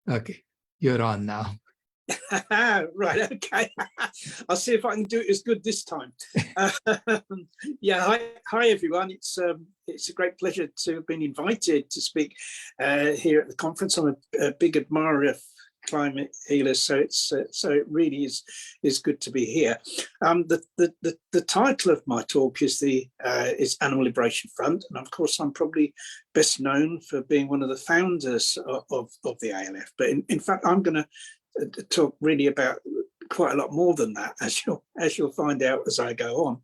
Okay, you're on now. Right, okay. I'll see if I can do it as good this time. Yeah, hi everyone. It's a great pleasure to have been invited to speak here at the conference. I'm a big admirer of climate healers, so it really is good to be here. The title of my talk is is Animal Liberation Front, and of course I'm probably best known for being one of the founders of the ALF. But in fact, I'm going to talk really about quite a lot more than that, as you'll find out as I go on.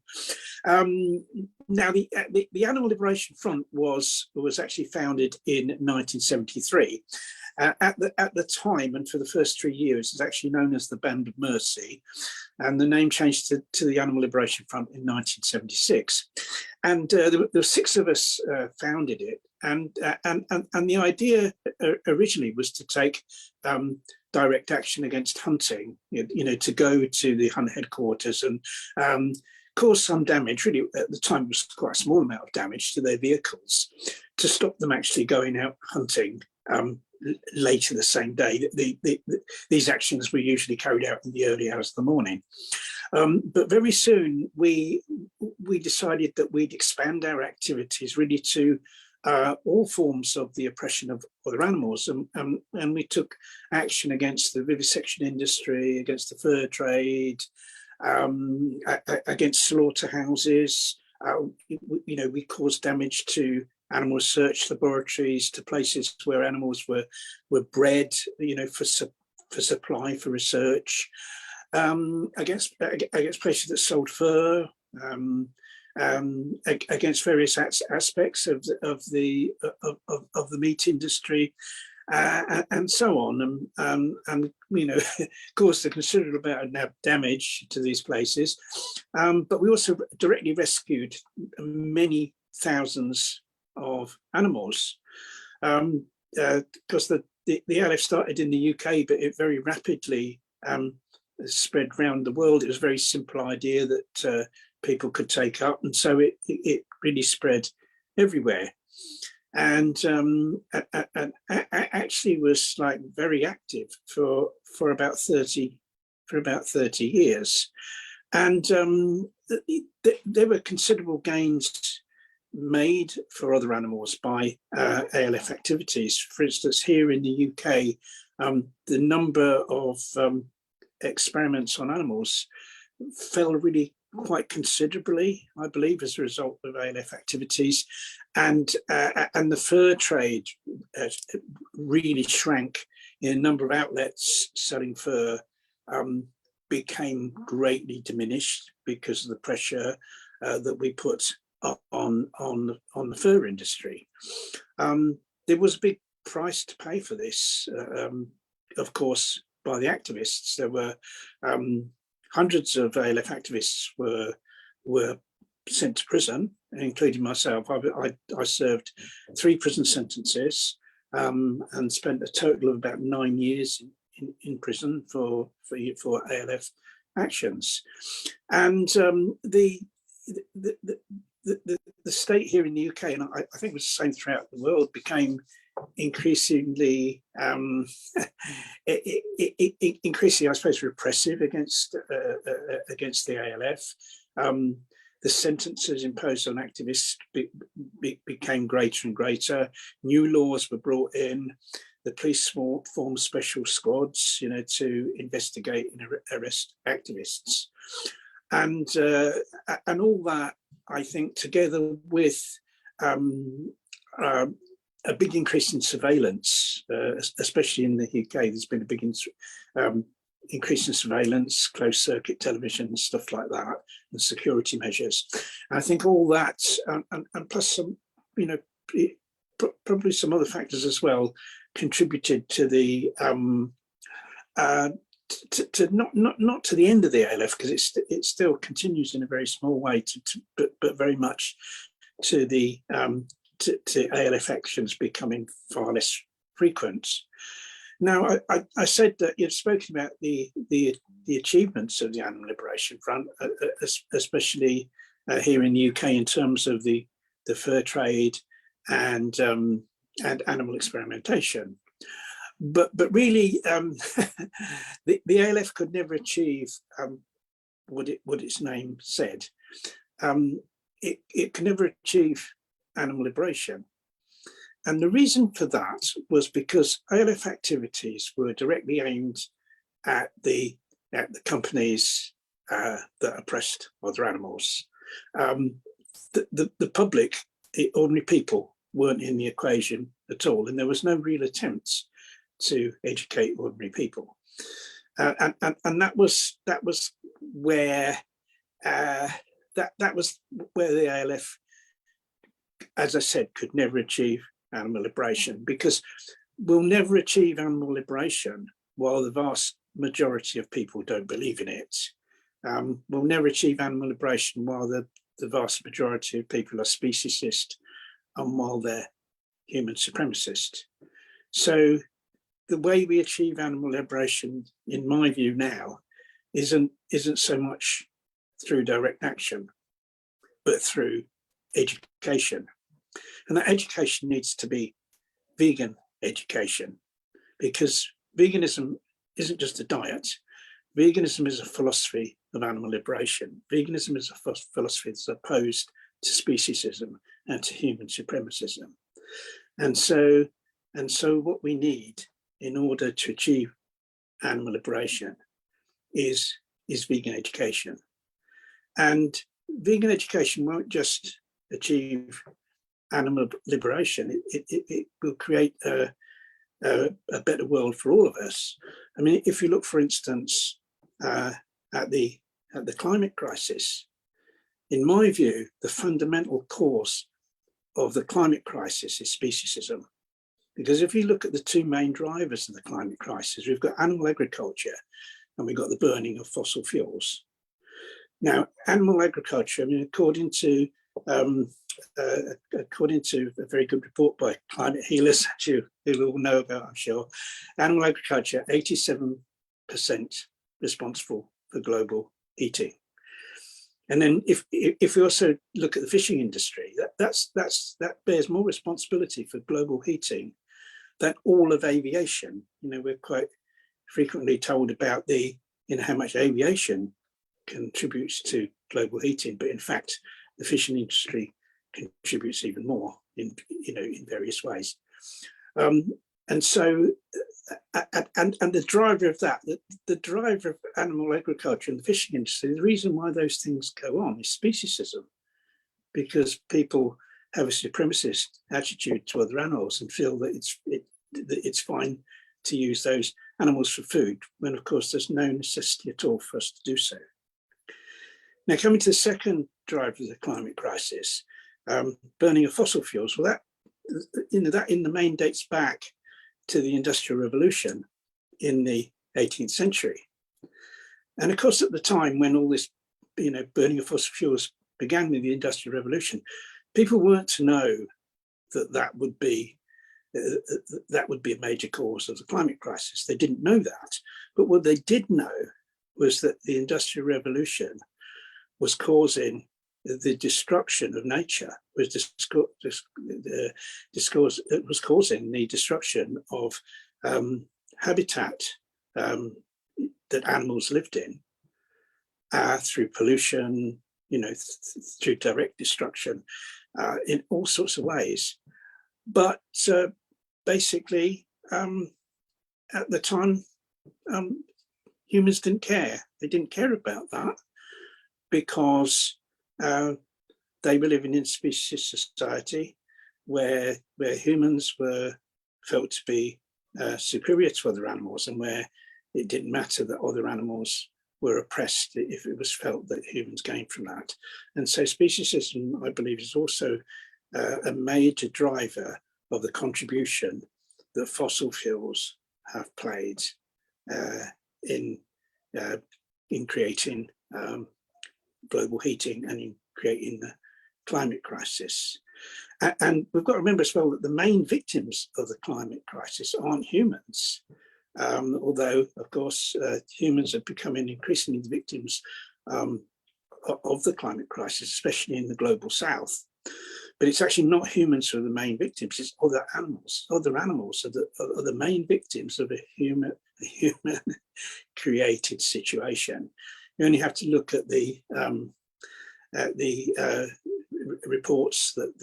Now, the Animal Liberation Front was actually founded in 1973. At the time, and for the first 3 years, it's actually known as the Band of Mercy, and the name changed to the Animal Liberation Front in 1976. And there were 6 of us founded it, and the idea originally was to take direct action against hunting, to go to the hunt headquarters and cause some damage. Really, at the time, it was quite a small amount of damage to their vehicles to stop them actually going out hunting later the same day. These actions were usually carried out in the early hours of the morning. But very soon, we decided that we'd expand our activities really to all forms of the oppression of other animals, and we took action against the vivisection industry, against the fur trade, against slaughterhouses. We caused damage to animal research laboratories, to places where animals were bred, for supply, for research, against places that sold fur. Against various aspects of the meat industry, and so on, and caused a considerable amount of damage to these places. But we also directly rescued many thousands of animals, because the ALF started in the UK, but it very rapidly spread around the world. It was a very simple idea that people could take up, and so it really spread everywhere, and actually was like very active for about 30 years, and there were considerable gains made for other animals by ALF activities. For instance, here in the UK, the number of experiments on animals fell really quite considerably, I believe, as a result of ALF activities, and the fur trade really shrank. In a number of outlets selling fur became greatly diminished because of the pressure that we put on the fur industry. There was a big price to pay for this, of course, by the activists. There were hundreds of ALF activists were sent to prison, including myself. I served 3 prison sentences and spent a total of about 9 years in prison for ALF actions. And the state here in the UK, and I think it was the same throughout the world, became increasingly, I suppose, repressive against the ALF. The sentences imposed on activists became greater and greater. New laws were brought in. The police formed special squads, to investigate and arrest activists, and all that, I think, together with a big increase in surveillance, especially in the UK. There's been a big increase in surveillance, closed circuit television, stuff like that, and security measures. And I think all that, and plus some, probably some other factors as well, contributed to the not to the end of the ALF, because it still continues in a very small way, but very much to the to ALF actions becoming far less frequent. Now, I said that you've spoken about the achievements of the Animal Liberation Front, especially here in the UK, in terms of the fur trade and animal experimentation. But really, the ALF could never achieve what its name said. It could never achieve animal liberation. And the reason for that was because ALF activities were directly aimed at the companies that oppressed other animals. The public, ordinary people, weren't in the equation at all, and there was no real attempts to educate ordinary people. And that was where that was where the ALF, as I said, could never achieve animal liberation, because we'll never achieve animal liberation while the vast majority of people don't believe in it. We'll never achieve animal liberation while the vast majority of people are speciesist and while they're human supremacist. So the way we achieve animal liberation, in my view now, isn't so much through direct action, but through education. And that education needs to be vegan education, because veganism isn't just a diet. Veganism is a philosophy of animal liberation. Veganism is a philosophy that's opposed to speciesism and to human supremacism. And so what we need in order to achieve animal liberation is vegan education. And vegan education won't just achieve animal liberation, it will create a better world for all of us. I mean, if you look, for instance, at the climate crisis, in my view, the fundamental cause of the climate crisis is speciesism. Because if you look at the two main drivers of the climate crisis, we've got animal agriculture and we've got the burning of fossil fuels. Now, animal agriculture, I mean, according to a very good report by climate healers that you'll all know about, I'm sure, animal agriculture, 87% responsible for global heating. And then if we also look at the fishing industry, that bears more responsibility for global heating than all of aviation. You know, we're quite frequently told about how much aviation contributes to global heating, but in fact, the fishing industry contributes even more in various ways. And so, and the driver of that, the driver of animal agriculture and the fishing industry, the reason why those things go on is speciesism, because people have a supremacist attitude to other animals and feel that it's fine to use those animals for food, when of course there's no necessity at all for us to do so. Now, coming to the second driver of the climate crisis, burning of fossil fuels. Well, that in the main dates back to the Industrial Revolution in the 18th century. And of course, at the time when all this, burning of fossil fuels began with the Industrial Revolution, people weren't to know that would be a major cause of the climate crisis. They didn't know that. But what they did know was that the Industrial Revolution was causing the destruction of nature, was causing the destruction of habitat that animals lived in through pollution, through direct destruction in all sorts of ways. But basically, at the time, humans didn't care. They didn't care about that because they were living in a speciesist society where humans were felt to be superior to other animals, and where it didn't matter that other animals were oppressed if it was felt that humans gained from that. And so speciesism, I believe, is also a major driver of the contribution that fossil fuels have played in creating global heating and in creating the climate crisis. And we've got to remember as well that the main victims of the climate crisis aren't humans, although, of course, humans are becoming increasingly the victims of the climate crisis, especially in the global south. but it's actually not humans who are the main victims, it's other animals. Other animals are the main victims of a human created situation. You only have to look at the reports that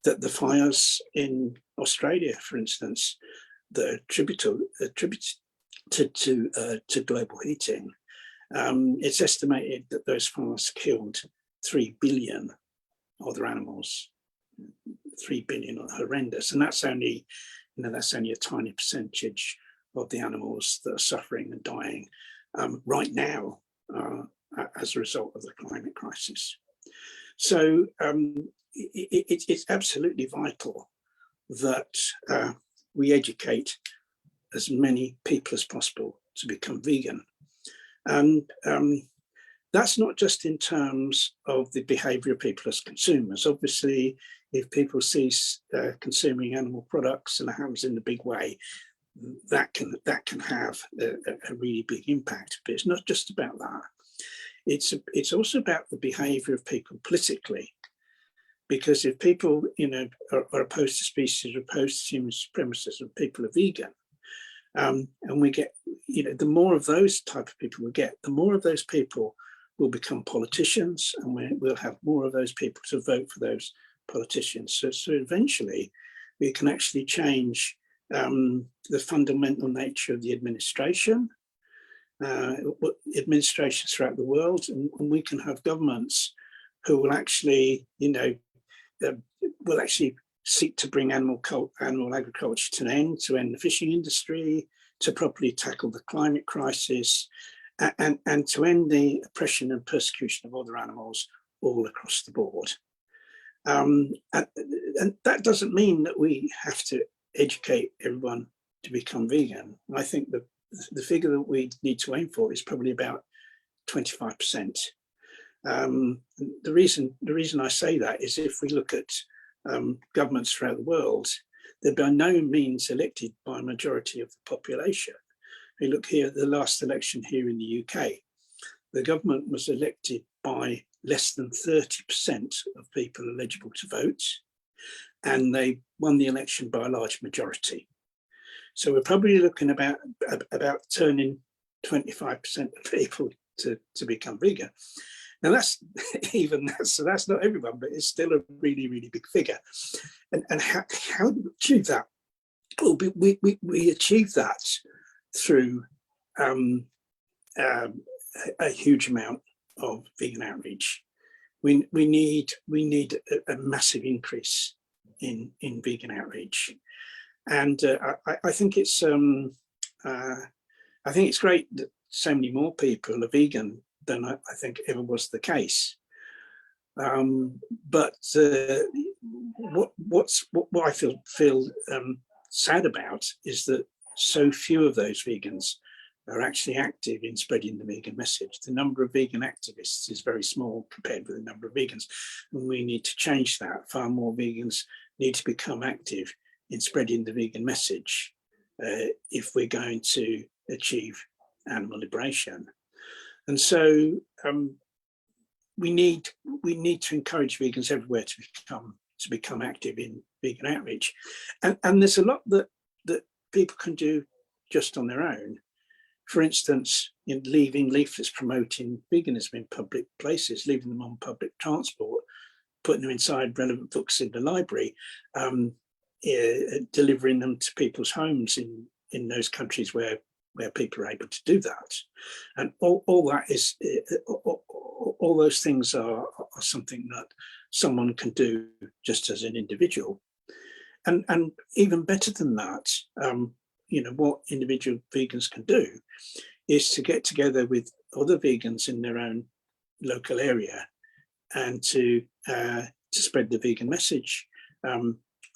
the fires in Australia, for instance, that are attributed to global heating. It's estimated that those fires killed 3 billion other animals. 3 billion are horrendous, and that's only a tiny percentage of the animals that are suffering and dying right now as a result of the climate crisis. So it's absolutely vital that we educate as many people as possible to become vegan. And that's not just in terms of the behavior of people as consumers. Obviously, if people cease consuming animal products, and it happens in a big way, that can have a really big impact. But it's not just about that. It's also about the behavior of people politically. Because if people, are opposed to species, are opposed to human supremacists, and people are vegan, and we get, the more of those type of people we get, the more of those people will become politicians, and we'll have more of those people to vote for those politicians. So eventually, we can actually change the fundamental nature of the administrations throughout the world, and we can have governments who will actually, will actually seek to bring animal agriculture to an end, to end the fishing industry, to properly tackle the climate crisis, and to end the oppression and persecution of other animals all across the board. And that doesn't mean that we have to educate everyone to become vegan. I think the figure that we need to aim for is probably about 25%. The reason I say that is if we look at governments throughout the world, they're by no means elected by a majority of the population. We look here at the last election here in the UK, the government was elected by less than 30% of people eligible to vote, and they won the election by a large majority. So we're probably looking about turning 25% of people to become vegan. Now that's not everyone, but it's still a really, really big figure. And how do we achieve that? Well, we achieve that through a huge amount of vegan outreach. We need a massive increase in vegan outreach, and I think it's great that so many more people are vegan than I think ever was the case. But what I feel sad about is that so few of those vegans are actually active in spreading the vegan message. The number of vegan activists is very small compared with the number of vegans, and we need to change that. Far more vegans need to become active in spreading the vegan message if we're going to achieve animal liberation. And so we need to encourage vegans everywhere to become active in vegan outreach, and there's a lot that people can do just on their own. For instance, leaving leaflets promoting veganism in public places, leaving them on public transport, putting them inside relevant books in the library, delivering them to people's homes in those countries where people are able to do that. And all that is, all those things are something that someone can do just as an individual. And even better than that, what individual vegans can do is to get together with other vegans in their own local area and to spread the vegan message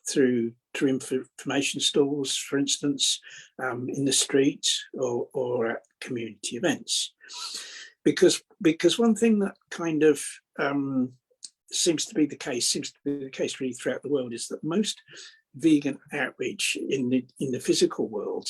through information stalls, for instance, in the street or at community events. Because one thing that kind of seems to be the case really throughout the world is that most vegan outreach in the physical world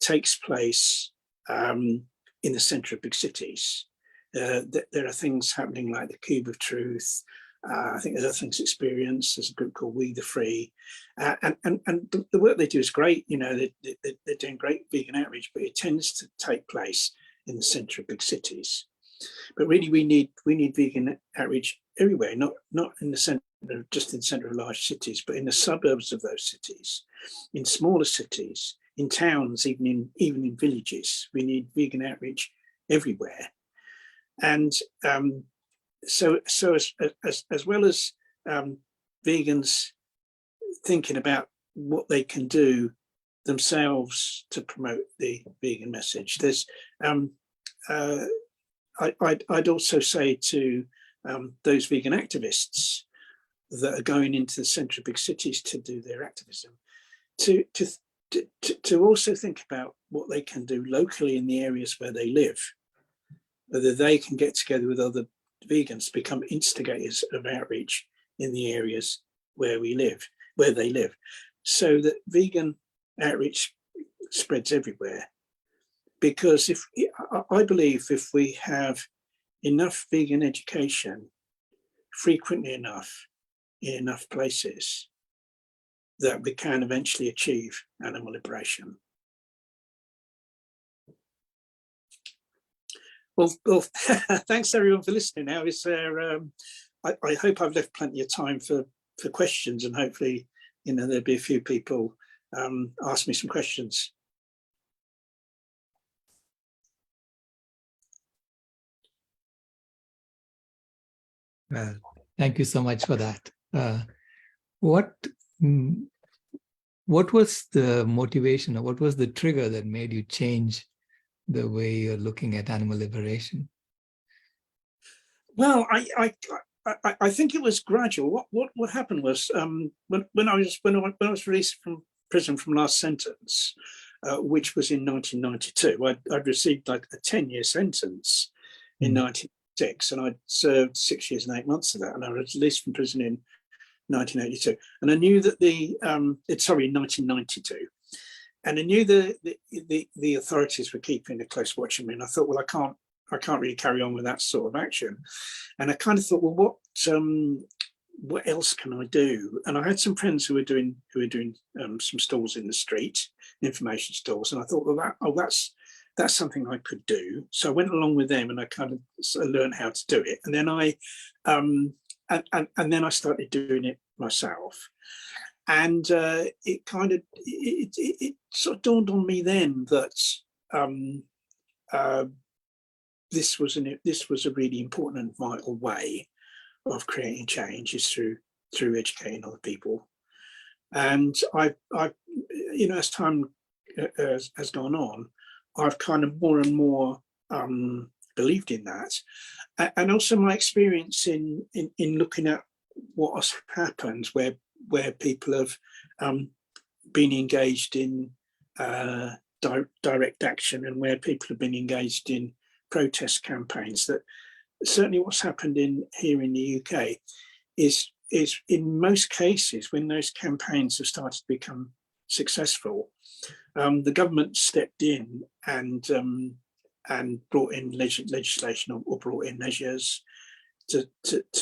takes place in the center of big cities. There are things happening like the Cube of Truth, I think there's other things experience. There's a group called We the Free, and the work they do is great. You know, they're doing great vegan outreach, but it tends to take place in the centre of big cities. But really, we need vegan outreach everywhere, not in the centre, just in the centre of large cities, but in the suburbs of those cities, in smaller cities, in towns, even in villages. We need vegan outreach everywhere, and so as well as vegans thinking about what they can do themselves to promote the vegan message, there's I'd also say to those vegan activists that are going into the centre of big cities to do their activism, to also think about what they can do locally in the areas where they live, whether they can get together with other vegans to become instigators of outreach in the areas where they live, so that vegan outreach spreads everywhere. Because I believe if we have enough vegan education frequently enough in enough places, that we can eventually achieve animal liberation. Well, thanks everyone for listening. Now, is there? I hope I've left plenty of time for questions, and hopefully, there'll be a few people ask me some questions. Well, thank you so much for that. What was the motivation, or what was the trigger that made you change the way you're looking at animal liberation? Well, I think it was gradual. What happened was when I was released from prison from last sentence, which was in 1992, I'd received like a 10-year sentence in 1996, and I'd served 6 years and 8 months of that, and I was released from prison in 1982, and I knew that in 1992, and I knew the authorities were keeping a close watch on me, and I thought, well, I can't really carry on with that sort of action, and I kind of thought, well, what else can I do? And I had some friends who were doing some stalls in the street, information stalls, and I thought, well, that's something I could do. So I went along with them, and I kind of learned how to do it, and then and then I started doing it myself, and it sort of dawned on me then that this was a really important and vital way of creating change, is through educating other people. And I as time has gone on, I've kind of more and more believed in that, and also my experience in looking at what has happened where people have been engaged in direct action, and where people have been engaged in protest campaigns. That certainly what's happened here in the UK is in most cases, when those campaigns have started to become successful, the government stepped in and brought in legislation or brought in measures to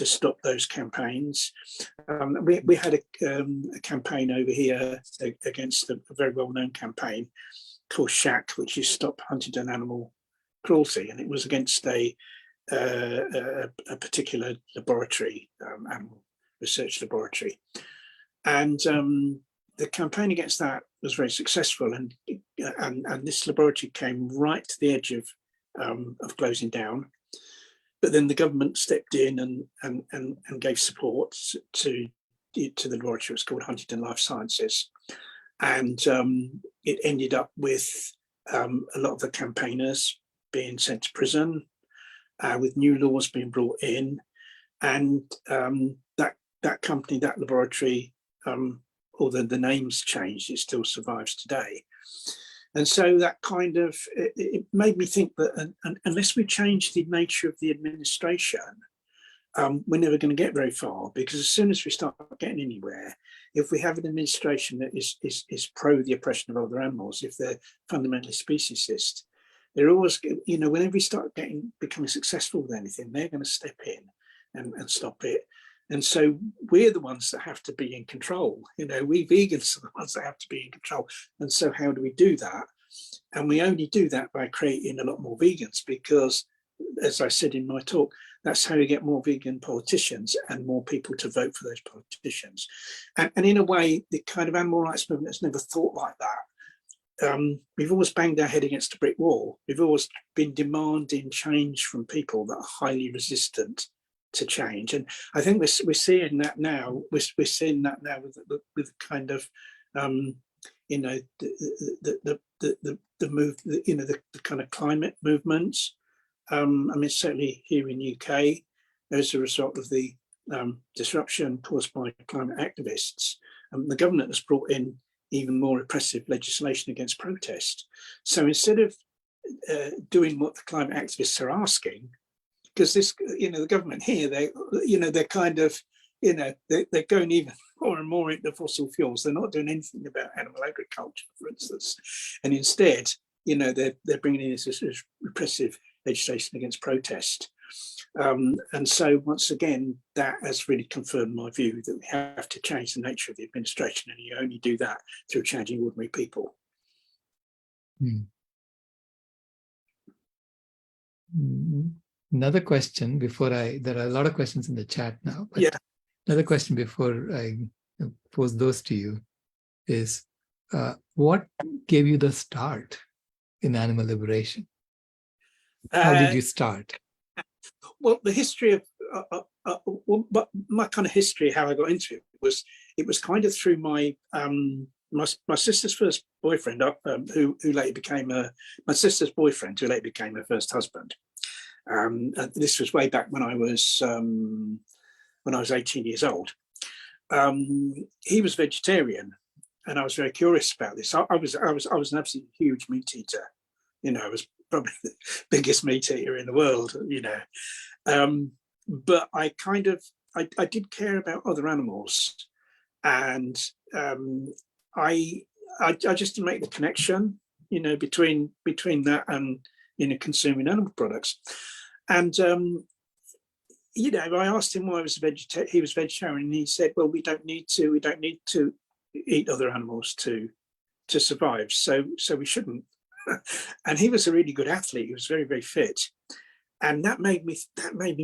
stop those campaigns. We had a campaign over here against a very well-known campaign called SHAC, which is Stop Hunted Animal Cruelty, and it was against a particular laboratory, animal research laboratory, and the campaign against that was very successful, and this laboratory came right to the edge of closing down. But then the government stepped in and gave support to the laboratory. It's called Huntington Life Sciences, and it ended up with a lot of the campaigners being sent to prison, with new laws being brought in, and that company, that laboratory, although the name's changed, it still survives today. And so that kind of, it made me think that unless we change the nature of the administration, we're never going to get very far, because as soon as we start getting anywhere, if we have an administration that is pro the oppression of other animals, if they're fundamentally speciesist, they're always, whenever we start becoming successful with anything, they're going to step in and stop it. And so we're the ones that have to be in control. You know, we vegans are the ones that have to be in control. And so how do we do that? And we only do that by creating a lot more vegans, because, as I said in my talk, that's how you get more vegan politicians and more people to vote for those politicians. And in a way, the kind of animal rights movement has never thought like that. We've always banged our head against a brick wall. We've always been demanding change from people that are highly resistant to change. And I think we're seeing that now. We're seeing that now with kind of, you know, the move, you know, the kind of climate movements. I mean, certainly here in the UK, as a result of the disruption caused by climate activists, the government has brought in even more repressive legislation against protest. So instead of doing what the climate activists are asking, because this, you know, the government here, they're kind of, you know, they're going even more and more into fossil fuels. They're not doing anything about animal agriculture, for instance, and instead, you know, they're bringing in this repressive legislation against protest. And so once again, that has really confirmed my view that we have to change the nature of the administration, and you only do that through changing ordinary people. Another question before there are a lot of questions in the chat now, but yeah, another question before I pose those to you is, what gave you the start in animal liberation? How did you start? Well, the history of my kind of history, how I got into it was kind of through my my sister's first boyfriend, who later became my sister's boyfriend, who later became her first husband. This was way back when I was 18 years old. He was vegetarian, and I was very curious about this. I was an absolutely huge meat eater. You know, I was probably the biggest meat eater in the world. You know, but I kind of I did care about other animals, and I just didn't make the connection, you know, between that and, you know, consuming animal products. And you know, I asked him why he was vegetarian, and he said, well, we don't need to eat other animals to survive, so we shouldn't. And he was a really good athlete. He was very, very fit, and that made me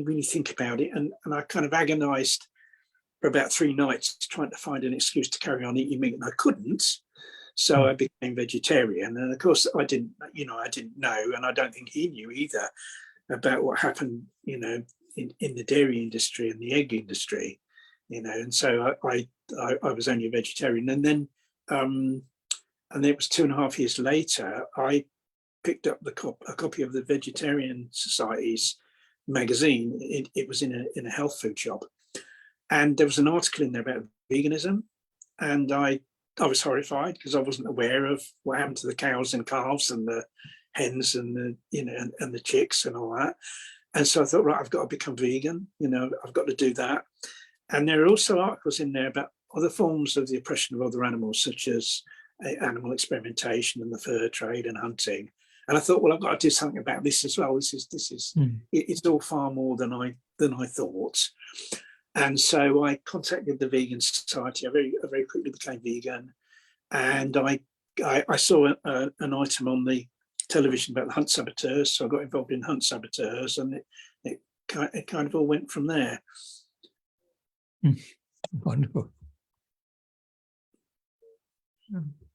really think about it. And I kind of agonized for about 3 nights trying to find an excuse to carry on eating meat, and I couldn't. So I became vegetarian, and of course I didn't know, and I don't think he knew either, about what happened, you know, in the dairy industry and the egg industry, you know. And so I was only a vegetarian, and then it was 2.5 years later I picked up a copy of the Vegetarian Society's magazine. It was in a health food shop, and there was an article in there about veganism, and I was horrified because I wasn't aware of what happened to the cows and calves and the hens and the, you know, and the chicks and all that. And so I thought, right, I've got to become vegan, you know, I've got to do that. And there are also articles in there about other forms of the oppression of other animals, such as animal experimentation and the fur trade and hunting. And I thought, well, I've got to do something about this as well. It's all far more than I thought. And so I contacted the Vegan Society. I very quickly became vegan, and I saw an item on the television about the hunt saboteurs, so I got involved in hunt saboteurs, and it kind of all went from there. Wonderful.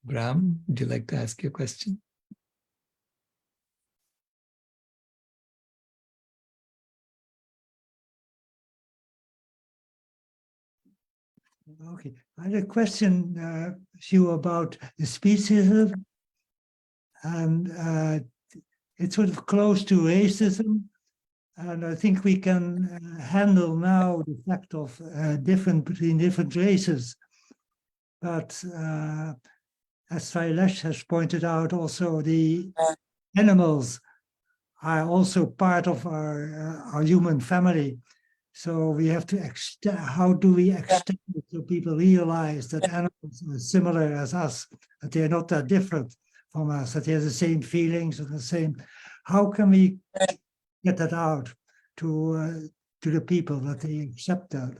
Bram, would you like to ask your question? Okay, I had a question to you about the speciesism, and it's sort of close to racism, and I think we can handle now the fact of between different races. But as Shailesh has pointed out, also the animals are also part of our human family. So we have to extend, how do we extend it so people realize that animals are similar as us, that they're not that different from us, that they have the same feelings and the same, how can we get that out to the people, that they accept that?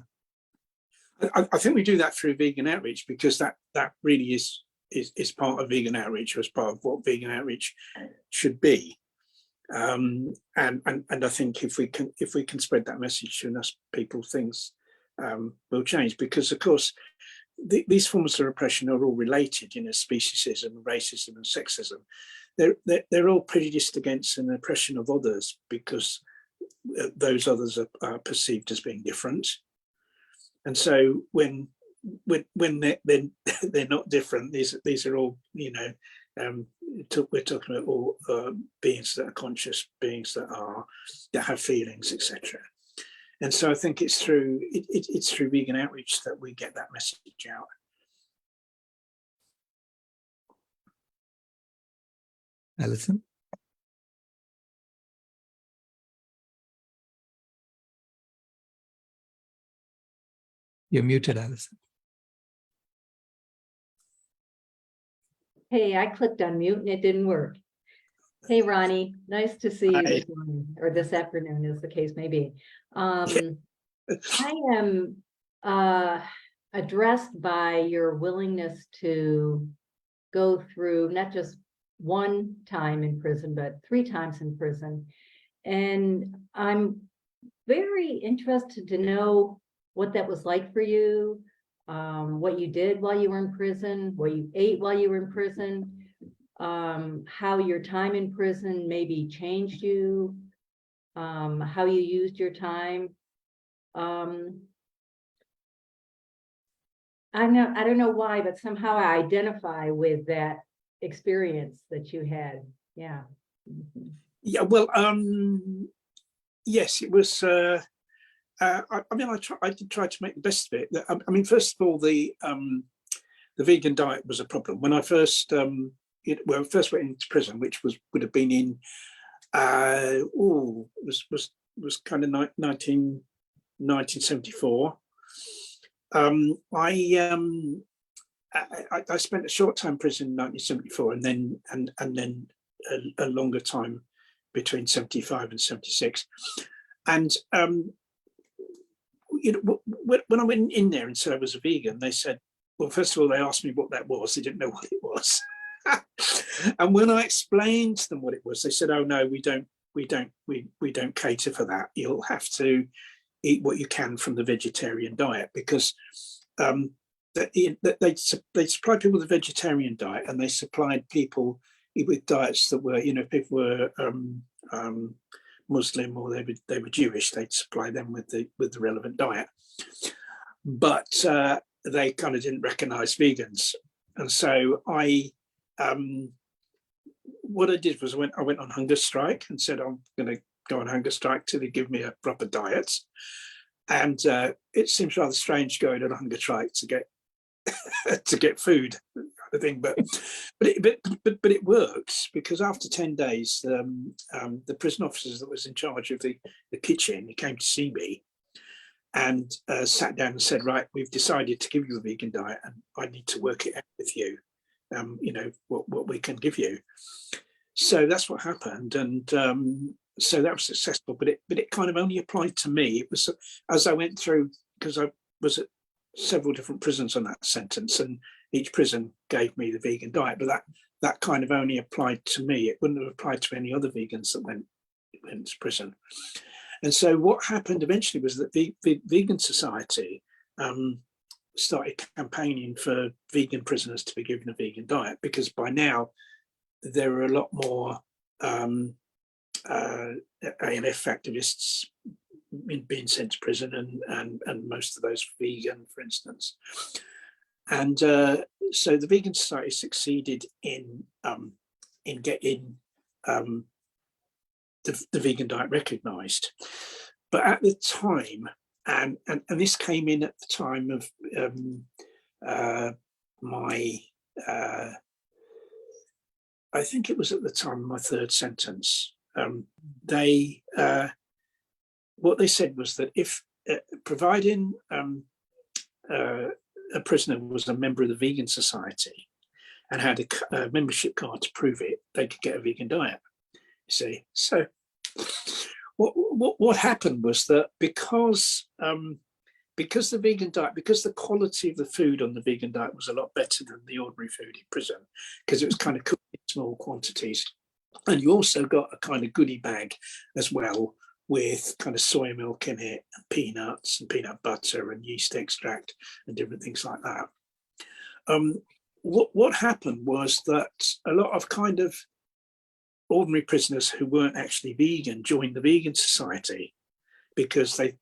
I think we do that through vegan outreach, because that really is part of vegan outreach, or is part of what vegan outreach should be. And I think if we can spread that message to enough people, things will change, because of course these forms of oppression are all related. You know, speciesism, racism, and sexism. They're all prejudiced against an oppression of others, because those others are perceived as being different. And so when they're not different, these are all, you know, we're talking about all beings that are conscious, beings that have feelings, etc. And so I think it's through vegan outreach that we get that message out. Alison? You're muted, Alison. Hey, I clicked on mute and it didn't work. Hey, Ronnie, nice to see you this morning, or this afternoon, as the case may be. I am addressed by your willingness to go through not just one time in prison, but 3 times in prison. And I'm very interested to know what that was like for you, what you did while you were in prison, what you ate while you were in prison, how your time in prison maybe changed you, how you used your time. I don't know why, but somehow I identify with that experience that you had. Yeah. Yeah. Well, yes, it was. I did try to make the best of it. I mean, first of all, the vegan diet was a problem when I first first went into prison, which would have been in was kind of 1974. I spent a short time in prison in 1974, and then a longer time between 75 and 76. And you know, when I went in there and said I was a vegan, they said, well, first of all, they asked me what that was. They didn't know what it was. And when I explained to them what it was, they said, oh no, we don't cater for that. You'll have to eat what you can from the vegetarian diet, because they supplied people with a vegetarian diet, and they supplied people with diets that were, you know, if people were Muslim or they were Jewish, they'd supply them with the relevant diet. But they kind of didn't recognize vegans. And so what I did was I went on hunger strike and said, I'm going to go on hunger strike till they give me a proper diet. And it seems rather strange going on a hunger strike to get to get food, kind of thing. But it works, because after 10 days, the prison officers that was in charge of the kitchen, he came to see me and sat down and said, right, we've decided to give you a vegan diet, and I need to work it out with you. You know, what we can give you. So that's what happened, and so that was successful. But it kind of only applied to me. It was as I went through, because I was at several different prisons on that sentence, and each prison gave me the vegan diet. But that kind of only applied to me. It wouldn't have applied to any other vegans that went to prison. And so what happened eventually was that the Vegan Society started campaigning for vegan prisoners to be given a vegan diet, because by now there are a lot more ALF activists being sent to prison, and most of those vegan, for instance. And so the Vegan Society succeeded in getting the vegan diet recognised. But at the time, and this came in at the time of I think it was at the time of my 3rd sentence. What they said was that if providing a prisoner was a member of the Vegan Society and had a membership card to prove it, they could get a vegan diet. You see, so what happened was that because because the vegan diet, because the quality of the food on the vegan diet was a lot better than the ordinary food in prison, because it was kind of cooked in small quantities. And you also got a kind of goodie bag as well, with kind of soy milk in it, and peanuts and peanut butter and yeast extract and different things like that. What happened was that a lot of kind of ordinary prisoners who weren't actually vegan joined the vegan society, because they,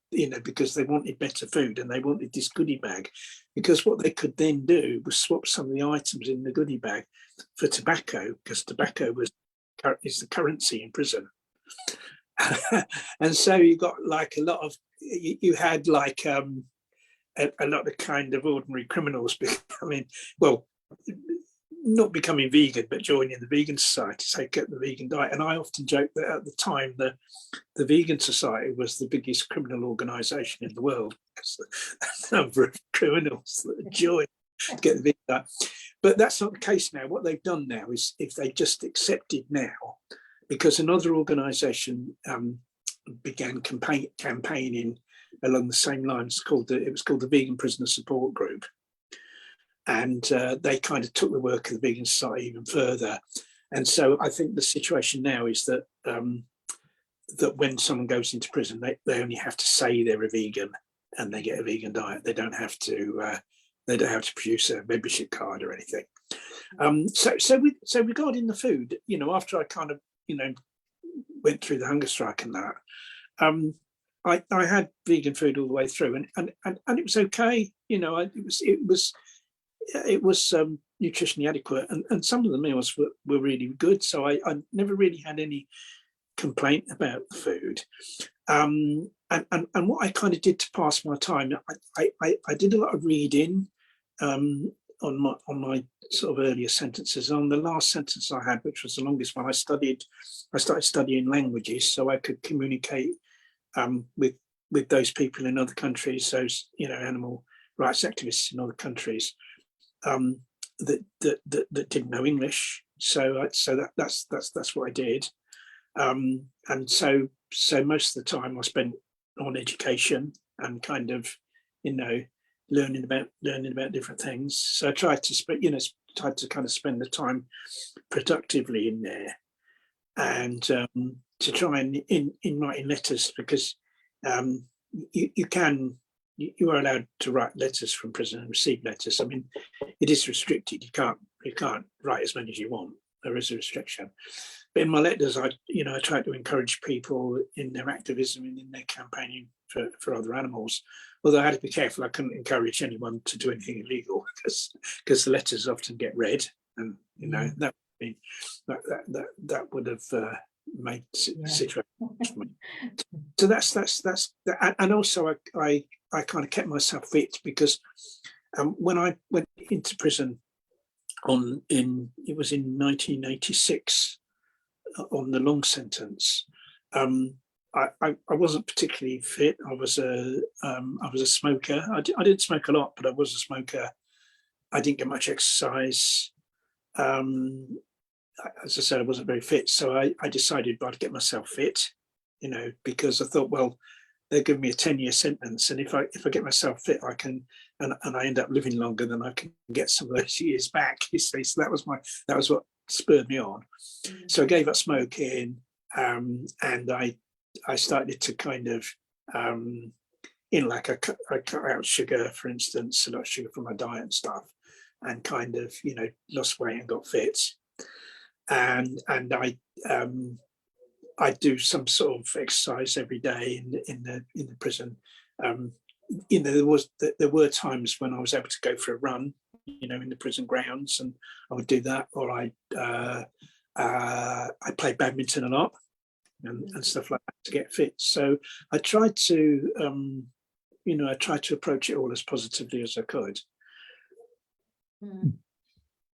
because they wanted better food and they wanted this goodie bag, because what they could then do was swap some of the items in the goodie bag for tobacco, because tobacco is the currency in prison. And so you got like a lot of, you had like a lot of kind of ordinary criminals becoming, well, not becoming vegan, but joining the vegan society, so get the vegan diet. And I often joke that at the time, the vegan society was the biggest criminal organization in the world, because the number of criminals that joined get the vegan diet. But that's not the case now. What they've done now is, if they just accepted now, because another organization began campaigning along the same lines, it was called the Vegan Prisoner Support Group. And they kind of took the work of the vegan society even further. And so I think the situation now is that that when someone goes into prison, they only have to say they're a vegan and they get a vegan diet. They don't have to produce a membership card or anything. So regarding the food, after I kind of went through the hunger strike and that, I had vegan food all the way through, and it was okay. It was nutritionally adequate, and some of the meals were really good. So I never really had any complaint about the food. And what I kind of did to pass my time, I did a lot of reading on my sort of earlier sentences. On the last sentence I had, which was the longest one, I started studying languages so I could communicate with those people in other countries, those animal rights activists in other countries that didn't know English. So that's what I did. And so most of the time I spent on education and kind of learning about different things. So I tried to kind of spend the time productively in there, and to try and in writing letters, because you are allowed to write letters from prison and receive letters. I mean, it is restricted. You can't write as many as you want. There is a restriction. But in my letters, I tried to encourage people in their activism and in their campaigning for other animals. Although I had to be careful, I couldn't encourage anyone to do anything illegal, because the letters often get read, and that would have made the situation. So that's that. And also I kind of kept myself fit, because when I went into prison it was in 1986 on the long sentence. I wasn't particularly fit. I was a smoker. I didn't smoke a lot, but I was a smoker. I didn't get much exercise. As I said, I wasn't very fit. So I decided I'd get myself fit, because I thought, well, they're giving me a 10-year sentence, and if I get myself fit, I can, and I end up living longer, then I can get some of those years back. You see, so that was what spurred me on. So I gave up smoking, and I started to kind of, I cut out sugar, for instance, a lot of sugar from my diet and stuff, and kind of, lost weight and got fit. And I do some sort of exercise every day in the prison. There were times when I was able to go for a run, in the prison grounds, and I would do that, or I played badminton a lot and stuff like that to get fit. So I tried to, approach it all as positively as I could.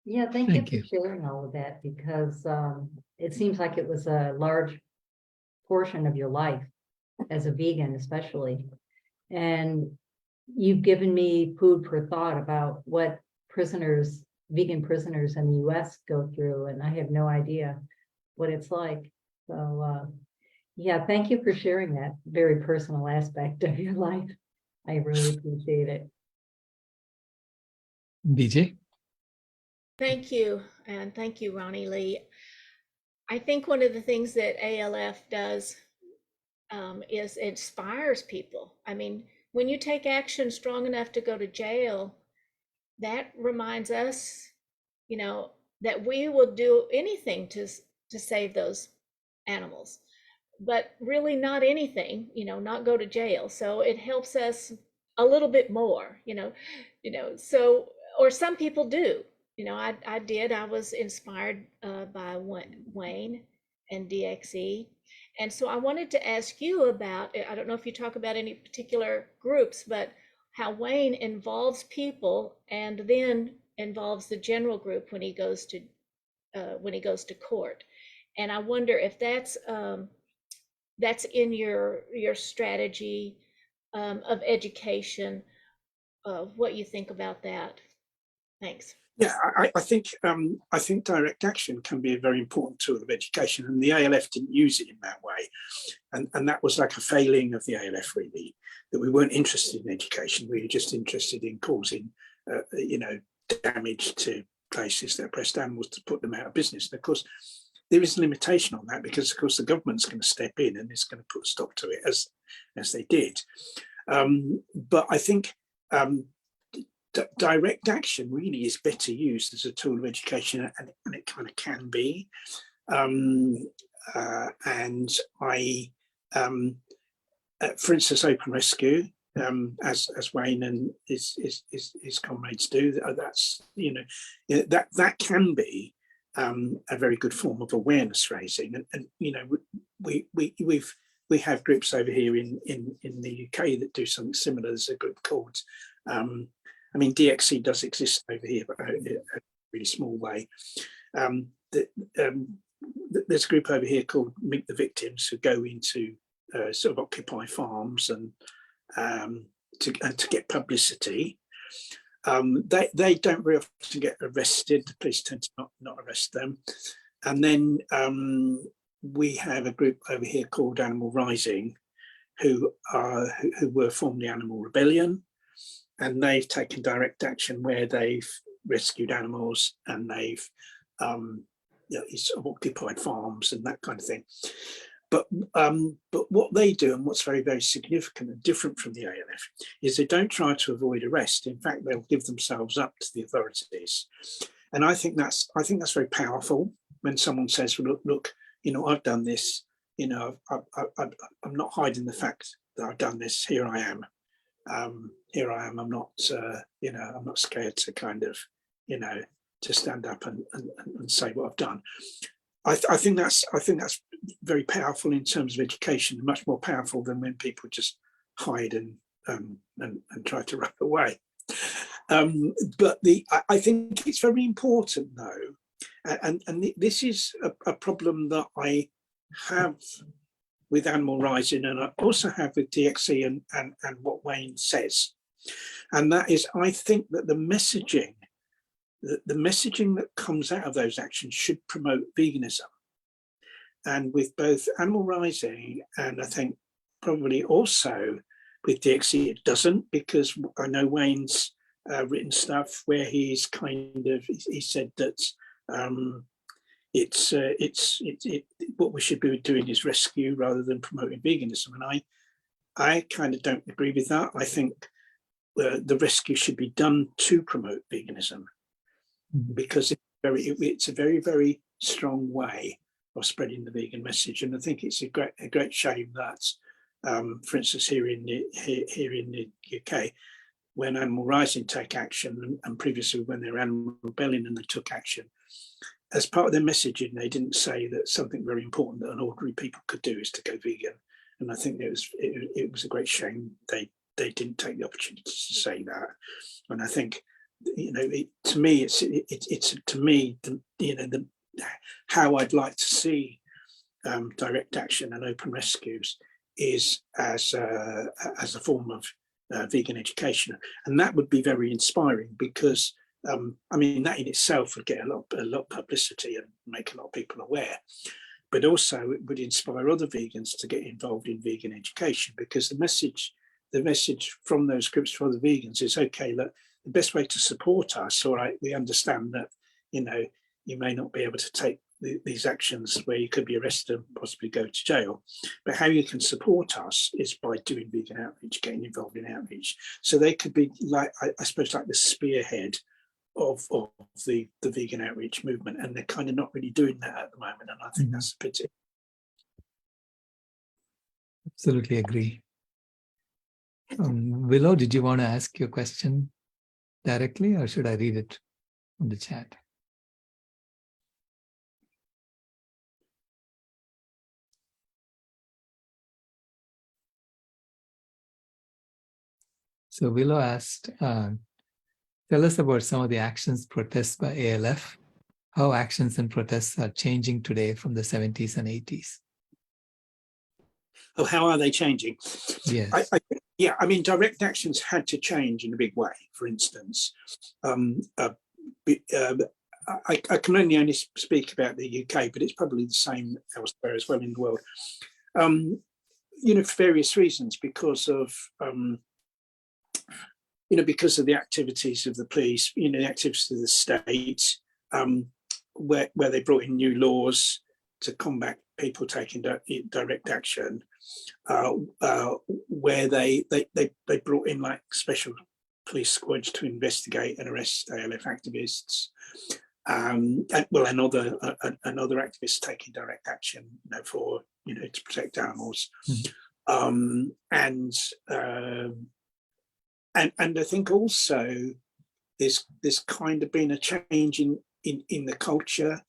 Yeah, thank you for sharing all of that, because it seems like it was a large portion of your life as a vegan, especially. And you've given me food for thought about what vegan prisoners in the US go through, and I have no idea what it's like. So yeah, thank you for sharing that very personal aspect of your life. I really appreciate it. BJ? Thank you. And thank you, Ronnie Lee. I think one of the things that ALF does is inspires people. I mean, when you take action strong enough to go to jail, that reminds us, you know, that we will do anything to save those animals, but really not anything, you know, not go to jail. So it helps us a little bit more, so, or some people do, I did, I was inspired by Wayne and DXE. And so I wanted to ask you about, I don't know if you talk about any particular groups, but how Wayne involves people and then involves the general group when he goes to court. And I wonder if that's in your strategy of education, of what you think about that. Thanks. Yeah, I think direct action can be a very important tool of education, and the ALF didn't use it in that way, and that was like a failing of the ALF, really, that we weren't interested in education. We were just interested in causing, damage to places that oppressed animals, to put them out of business. And of course, there is a limitation on that, because of course the government's going to step in and it's going to put a stop to it, as they did. But I think direct action really is better used as a tool of education, and it kind of can be. And I, for instance, Open Rescue, as Wayne and his comrades do, that's that can be a very good form of awareness raising, and we have groups over here in the UK that do something similar. There's a group called DXE does exist over here, but in a really small way. There's a group over here called Meet the Victims, who go into sort of Occupy farms and to get publicity. They don't very often get arrested. The police tend to not arrest them. And then we have a group over here called Animal Rising, who were formerly Animal Rebellion, and they've taken direct action where they've rescued animals, and they've sort of occupied farms and that kind of thing. But what they do, and what's very, very significant and different from the ALF, is they don't try to avoid arrest. In fact, they'll give themselves up to the authorities. And I think that's very powerful when someone says, well, look, I've done this. I'm not hiding the fact that I've done this. Here I am. Here I am. I'm not, I'm not scared to kind of, to stand up and say what I've done. I think that's very powerful in terms of education, much more powerful than when people just hide and try to run away. But I think it's very important, though, and this is a problem that I have with Animal Rising, and I also have with DXE and what Wayne says, and that is, I think that the messaging that comes out of those actions should promote veganism. And with both Animal Rising and I think probably also with DXE, it doesn't, because I know Wayne's written stuff where he said that what we should be doing is rescue rather than promoting veganism, and I kind of don't agree with that. I think the rescue should be done to promote veganism, because it's a very, very strong way of spreading the vegan message. And I think it's a great shame that, for instance, here in the UK, when Animal Rising take action, and previously when they were Animal Rebellion and they took action, as part of their messaging, they didn't say that something very important that an ordinary people could do is to go vegan. And I think it was a great shame they didn't take the opportunity to say that. And I think, to me, how I'd like to see direct action and open rescues is as a form of vegan education, and that would be very inspiring, because that in itself would get a lot of publicity and make a lot of people aware, but also it would inspire other vegans to get involved in vegan education, because the message the message from those groups for the vegans is, okay, look, the best way to support us, all right, we understand that, you know, you may not be able to take these actions where you could be arrested and possibly go to jail, but how you can support us is by doing vegan outreach, getting involved in outreach. So they could be like, I suppose, like the spearhead of the vegan outreach movement, and they're kind of not really doing that at the moment, and I think that's a pity. Absolutely agree. Willow, did you want to ask your question directly, or should I read it on the chat? So Willow asked, tell us about some of the actions, protests by ALF, how actions and protests are changing today from the 70s and 80s. Oh, how are they changing? Yes. I mean, direct actions had to change in a big way. For instance, I can only speak about the UK, but it's probably the same elsewhere as well in the world. You know, for various reasons, because of you know, because of the activities of the police, you know, the activities of the state, where they brought in new laws to combat people taking direct action, where they brought in like special police squads to investigate and arrest ALF activists, and other activists taking direct action, you know, for, you know, to protect animals. And I think also there's kind of been a change in the culture,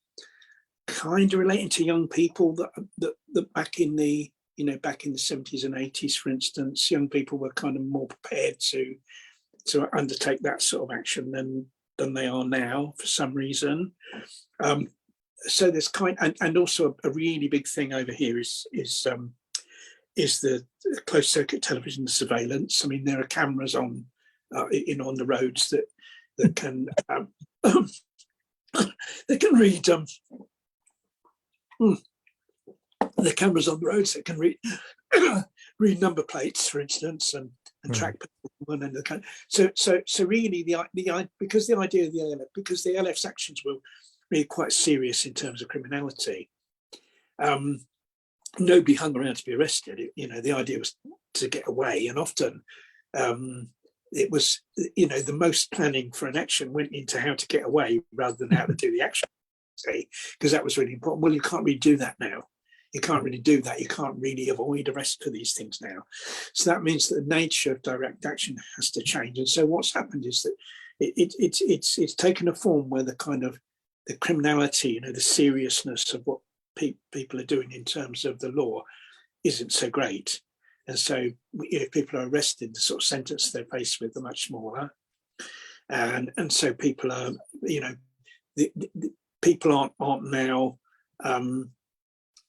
kind of relating to young people that back in the, you know, back in the 70s and 80s, for instance, young people were kind of more prepared to undertake that sort of action than they are now for some reason. So there's and also a really big thing over here is the closed circuit television surveillance. I mean, there are cameras on the roads that can they can read the cameras on the roads that can read number plates, for instance, and track people one end of the country. So really because the idea of the ALF, because the ALF's actions were really quite serious in terms of criminality. Nobody hung around to be arrested. You know, the idea was to get away, and often it was, you know, the most planning for an action went into how to get away rather than how to do the action, because that was really important. Well, you can't really do that now. You can't really do that. You can't really avoid arrest for these things now. So that means that the nature of direct action has to change. And so what's happened is that it's taken a form where the kind of the criminality, you know, the seriousness of what people are doing in terms of the law isn't so great. And so if people are arrested, the sort of sentence they're faced with are much smaller. And so people are, you know, the people aren't now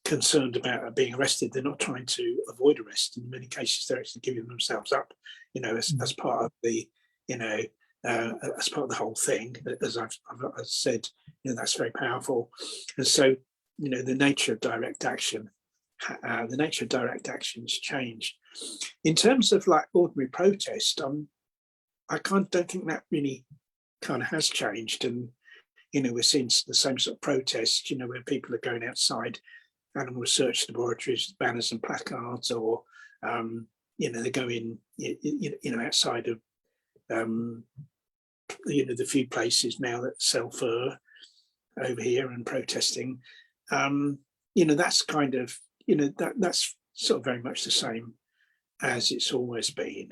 concerned about being arrested. They're not trying to avoid arrest. In many cases, they're actually giving themselves up, you know, as part of the, you know, as part of the whole thing. As I've said, you know, that's very powerful. And so, you know, the nature of direct action has changed. In terms of like ordinary protest, I don't think that really kind of has changed. And, you know, we're seeing the same sort of protests, you know, where people are going outside animal research laboratories, banners and placards, or, you know, they're going, you know, outside of, you know, the few places now that sell fur over here and protesting. You know, that's kind of, you know, that's sort of very much the same as it's always been.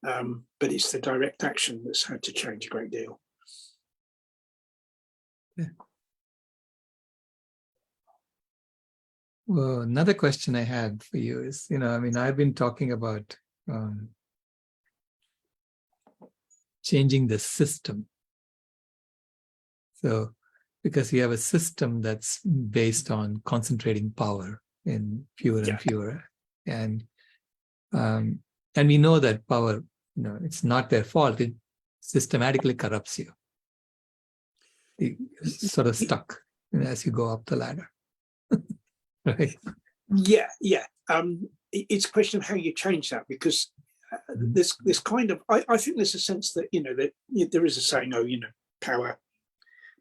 But it's the direct action that's had to change a great deal. Yeah. Well, another question I had for you is, you know, I mean, I've been talking about changing the system. So, because you have a system that's based on concentrating power in fewer and fewer, and we know that power, you know, it's not their fault. It systematically corrupts you. You're sort of stuck, you know, as you go up the ladder. Right. Yeah. It's a question of how you change that, because this kind of, I think there's a sense that, that there is a saying, oh, power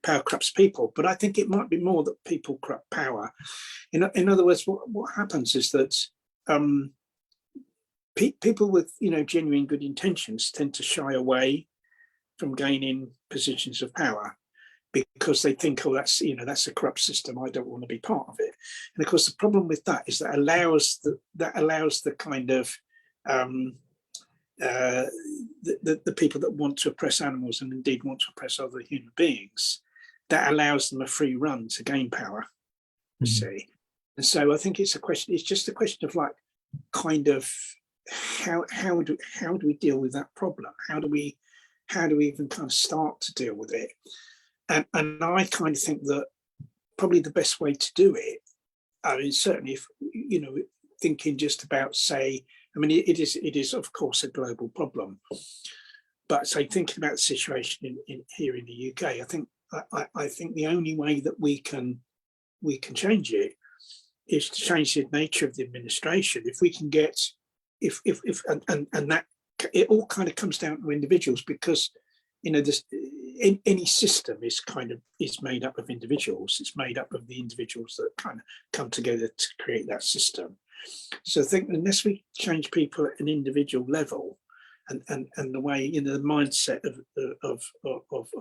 corrupts people, but I think it might be more that people corrupt power. In other words, what happens is that people with genuine good intentions tend to shy away from gaining positions of power because they think, oh, that's a corrupt system, I don't want to be part of it. And of course the problem with that is that allows the kind of the people that want to oppress animals and indeed want to oppress other human beings, that allows them a free run to gain power, you see. And so I think it's just a question of like kind of how do we deal with that problem? How do we even kind of start to deal with it? And I kind of think that probably the best way to do it, I mean, certainly if, thinking just about, say, I mean, it is of course a global problem, but say thinking about the situation here in the UK, I think the only way that we can change it is to change the nature of the administration. If we can get, and that it all kind of comes down to individuals, because this any system is made up of individuals. It's made up of the individuals that kind of come together to create that system. So I think unless we change people at an individual level, and the way, the mindset of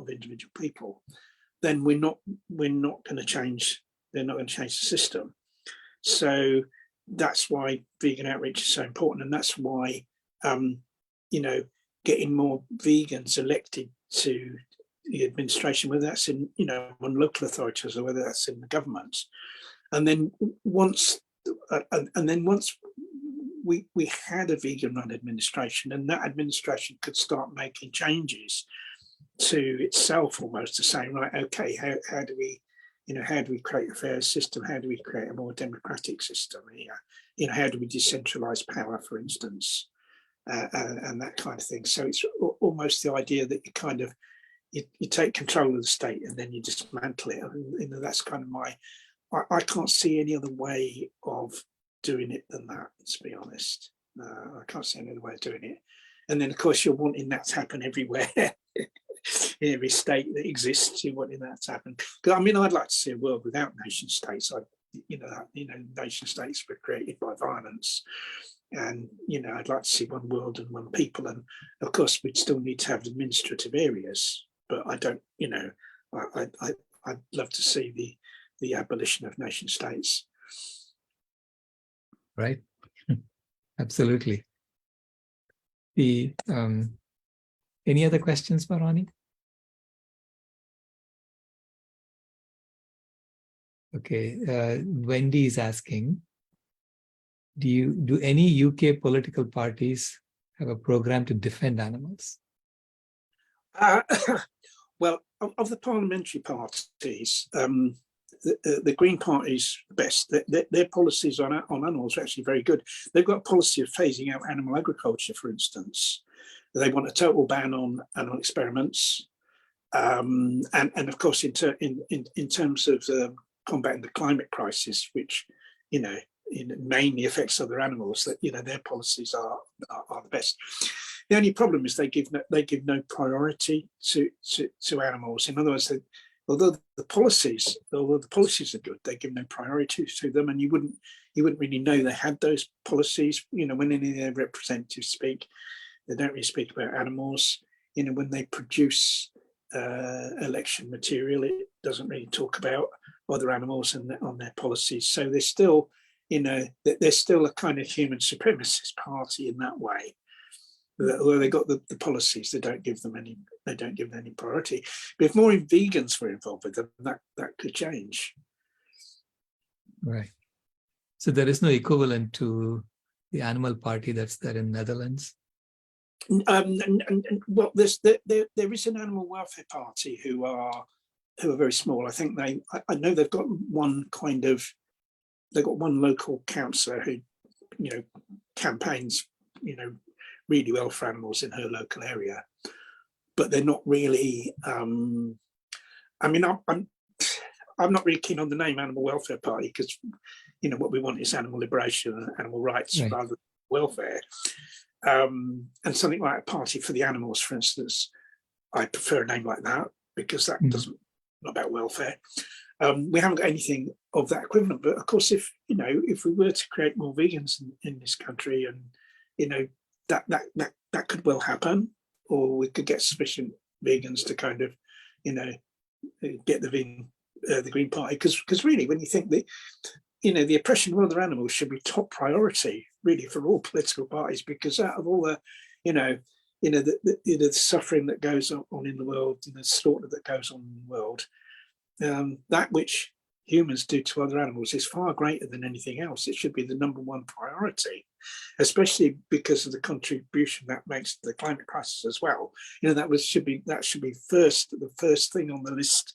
individual people, then we're not going to change. They're not going to change the system. So that's why vegan outreach is so important, and that's why getting more vegans elected to the administration, whether that's in on local authorities or whether that's in the government, and then once we had a vegan-run administration, and that administration could start making changes to itself, almost to say, right, okay, how do we create a fair system? How do we create a more democratic system here? How do we decentralize power, for instance, and that kind of thing? So it's almost the idea that you take control of the state and then you dismantle it. And that's kind of I can't see any other way of doing it than that, to be honest. I can't see any other way of doing it. And then, of course, you're wanting that to happen everywhere. In every state that exists, you're wanting that to happen. Because I mean, I'd like to see a world without nation states. Nation states were created by violence, and I'd like to see one world and one people. And of course, we'd still need to have administrative areas. But I don't. I'd love to see the abolition of nation states. Right. Absolutely. Any other questions for Ronnie? Okay, Wendy is asking, do any UK political parties have a program to defend animals? Well, of the parliamentary parties, the Green Party's best. Their policies on animals are actually very good. They've got a policy of phasing out animal agriculture, for instance. They want a total ban on animal experiments, and of course, in terms of combating the climate crisis, which mainly affects other animals, that their policies are the best. The only problem is they give no priority to animals. In other words, although the policies are good, they give no priority to them, and you wouldn't really know they had those policies. When any of their representatives speak, they don't really speak about animals. When they produce election material, it doesn't really talk about other animals and on their policies. So they're still, they're still a kind of human supremacist party in that way. Although they got the policies, they don't give them any priority. But if more vegans were involved with them, that could change. Right. So there is no equivalent to the Animal Party that's there in Netherlands. Well, there is an animal welfare party who are very small. I think I know they've got one local councillor who campaigns really well for animals in her local area, but they're not really. I mean, I'm not really keen on the name Animal Welfare Party, because what we want is animal liberation and animal rights, right, rather than welfare. And something like a party for the animals, for instance, I prefer a name like that because that doesn't, not about welfare. We haven't got anything of that equivalent, but of course, if we were to create more vegans in this country, and that could well happen, or we could get sufficient vegans to kind of, get the Green Party, because really, when you think that, the oppression of other animals should be top priority, really, for all political parties, because out of all the, the suffering that goes on in the world, the slaughter that goes on in the world, that which humans do to other animals is far greater than anything else. It should be the number one priority, especially because of the contribution that makes to the climate crisis as well. That should be the first thing on the list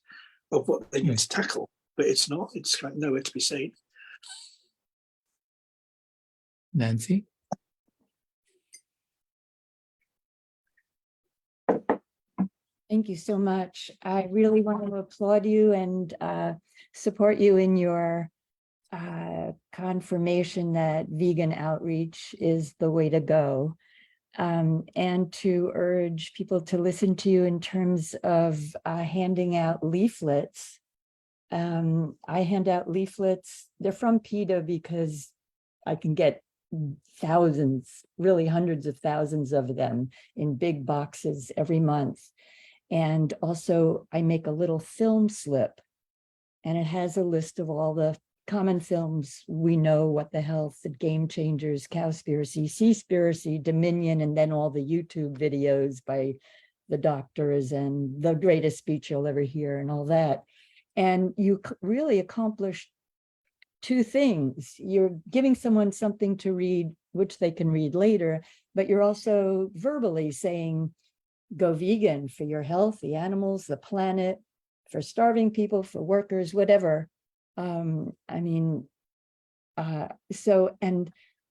of what they need to tackle, but it's not. It's like nowhere to be seen. Nancy? Thank you so much. I really want to applaud you and support you in your confirmation that vegan outreach is the way to go, and to urge people to listen to you in terms of handing out leaflets. I hand out leaflets. They're from PETA because I can get thousands, really hundreds of thousands of them in big boxes every month. And also I make a little film slip, and it has a list of all the common films we know, What the Health, The Game Changers, Cowspiracy, Seaspiracy, Dominion, and then all the YouTube videos by the doctors and The Greatest Speech You'll Ever Hear and all that. And you really accomplished two things. You're giving someone something to read, which they can read later, but you're also verbally saying, go vegan for your health, the animals, the planet, for starving people, for workers, whatever. And in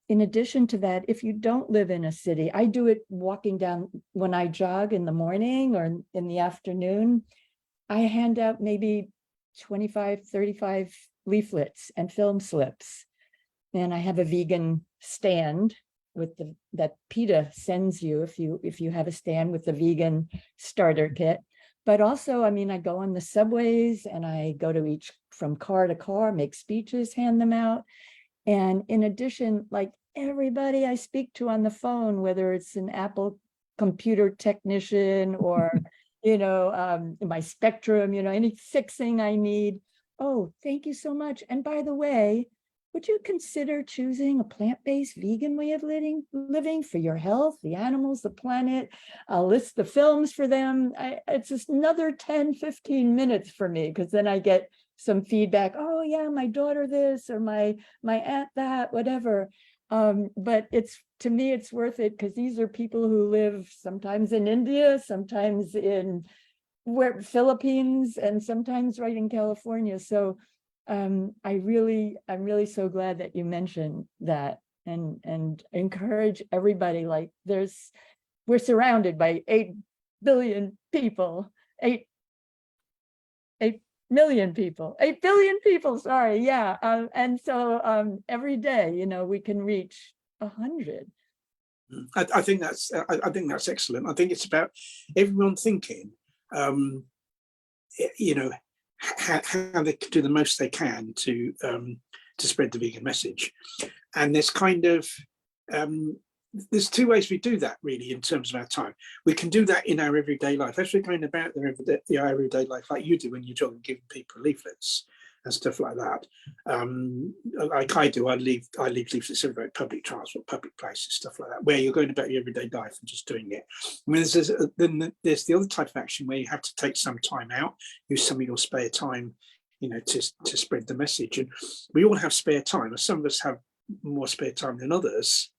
addition to that, if you don't live in a city, I do it walking down when I jog in the morning or in the afternoon. I hand out maybe 25, 35 leaflets and film slips. And I have a vegan stand with that PETA sends you if you have a stand with the vegan starter kit. But also, I go on the subways and I go to each from car to car, make speeches, hand them out. And in addition, like everybody I speak to on the phone, whether it's an Apple computer technician or, my Spectrum, any fixing I need. Oh, thank you so much. And by the way, would you consider choosing a plant-based vegan way of living for your health, the animals, the planet? I'll list the films for them. It's just another 10, 15 minutes for me, because then I get some feedback. Oh yeah, my daughter this, or my aunt that, whatever. But to me, it's worth it, because these are people who live sometimes in India, sometimes in Philippines, and sometimes right in California. So I'm really so glad that you mentioned that, and encourage everybody. Like we're surrounded by 8 billion people, 8 million people, 8 billion people, sorry. Yeah. And so every day, we can reach 100. I think that's excellent. I think it's about everyone thinking, how they can do the most they can to spread the vegan message. And there's kind of there's two ways we do that, really, in terms of our time. We can do that in our everyday life, as we're going about the everyday life, like you do when you're talking, giving people leaflets and stuff like that. Like I do, I leave leaflets everywhere, public transport, public places, stuff like that, where you're going about your everyday life and just doing it. Then there's the other type of action where you have to take some time out, use some of your spare time, to spread the message. And we all have spare time, and some of us have more spare time than others,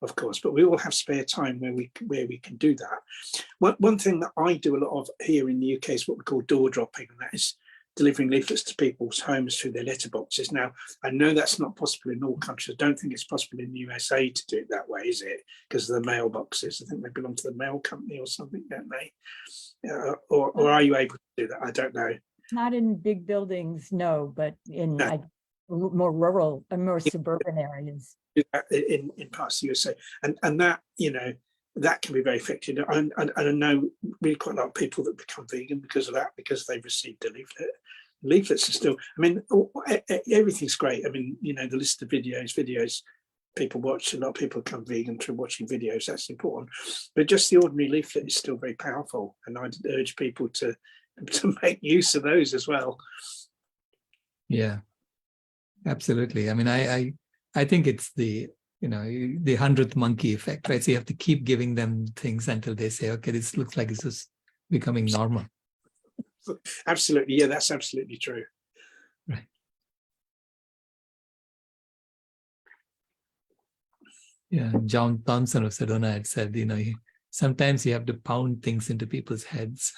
of course, but we all have spare time where we can do that. One thing that I do a lot of here in the UK is what we call door dropping, and that is delivering leaflets to people's homes through their letterboxes. Now, I know that's not possible in all countries. I don't think it's possible in the USA to do it that way, is it? Because of the mailboxes. I think they belong to the mail company or something, don't they? Or are you able to do that? I don't know. Not in big buildings, no, but more rural and more suburban areas. in parts of the USA, and that, you know, that can be very effective. And I know really quite a lot of people that become vegan because of that, because they've received a leaflet. Leaflets are still, I mean, everything's great. I mean, you know, the list of videos people watch, a lot of people become vegan through watching videos. That's important, but just the ordinary leaflet is still very powerful, and I'd urge people to make use of those as well. Yeah, absolutely. I mean, I think it's the, you know, the 100th monkey effect, right? So you have to keep giving them things until they say, okay, this looks like this is becoming normal. Absolutely. Yeah, that's absolutely true. Right. Yeah, John Thompson of Sedona had said, you know, sometimes you have to pound things into people's heads.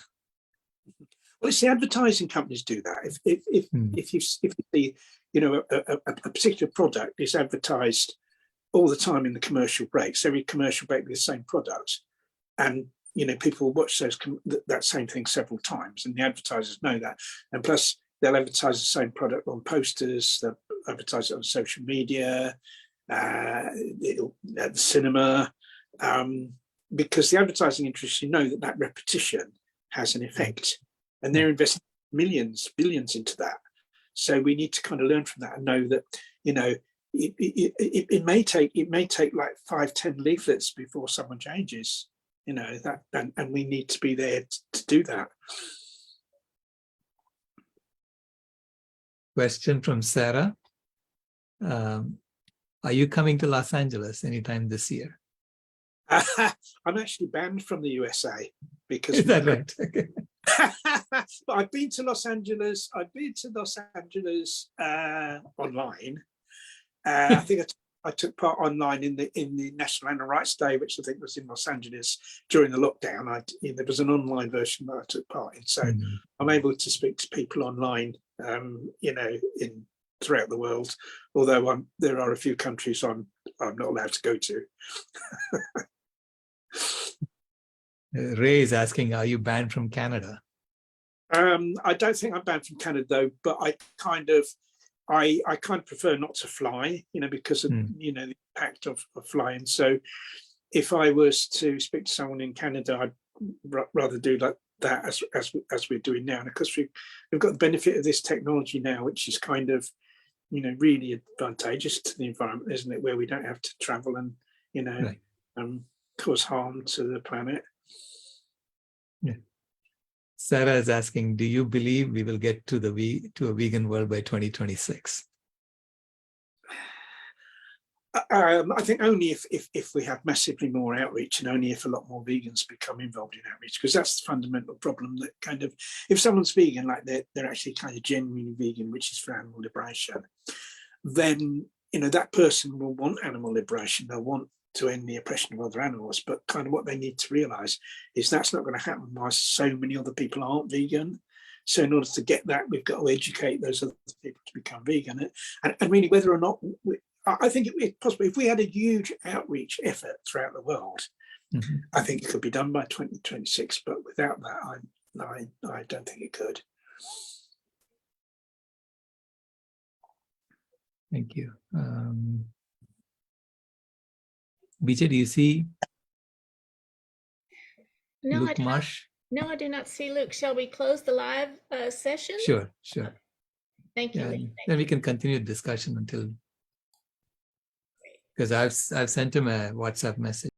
Well, it's the advertising companies do that. If you see, you know, a particular product is advertised all the time in the commercial breaks, every commercial break with the same product, and you know, people watch that same thing several times, and the advertisers know that. And plus, they'll advertise the same product on posters, they'll advertise it on social media, at the cinema, because the advertising interests, you know, that repetition has an effect, and they're investing millions, billions into that. So we need to kind of learn from that and know that, you know, it may take like 5-10 leaflets before someone changes, you know, that, and we need to be there to do that. Question from Sarah. Are you coming to Los Angeles anytime this year? I'm actually banned from the USA because. Is that right? Okay. But I've been to Los Angeles. Online. I think I took part online in the National Animal Rights Day, which I think was in Los Angeles during the lockdown. There was an online version that I took part in, so I'm able to speak to people online, you know, throughout the world. Although there are a few countries I'm not allowed to go to. Ray is asking, are you banned from Canada? I don't think I'm banned from Canada though, but I kind of prefer not to fly, you know, because of you know, the impact of flying. So if I was to speak to someone in Canada, I'd rather do that as we're doing now. And of course, we've got the benefit of this technology now, which is kind of, you know, really advantageous to the environment, isn't it? Where we don't have to travel and, you know, cause harm to the planet. Yeah. Sarah is asking, do you believe we will get to a vegan world by 2026? I think only if we have massively more outreach, and only if a lot more vegans become involved in outreach, because that's the fundamental problem. That kind of, if someone's vegan, like they're actually kind of genuinely vegan, which is for animal liberation, then, you know, that person will want animal liberation. They'll want to end the oppression of other animals, but kind of what they need to realize is that's not going to happen while so many other people aren't vegan. So in order to get that, we've got to educate those other people to become vegan. And really, whether or not I think it's possible, if we had a huge outreach effort throughout the world, I think it could be done by 2026, but without that, I don't think it could. Thank you. Vijay, do you see Luke Marsh? No, I do not see Luke. Shall we close the live session? Sure. Thank you, Lee. Then we can continue the discussion until, because I've sent him a WhatsApp message.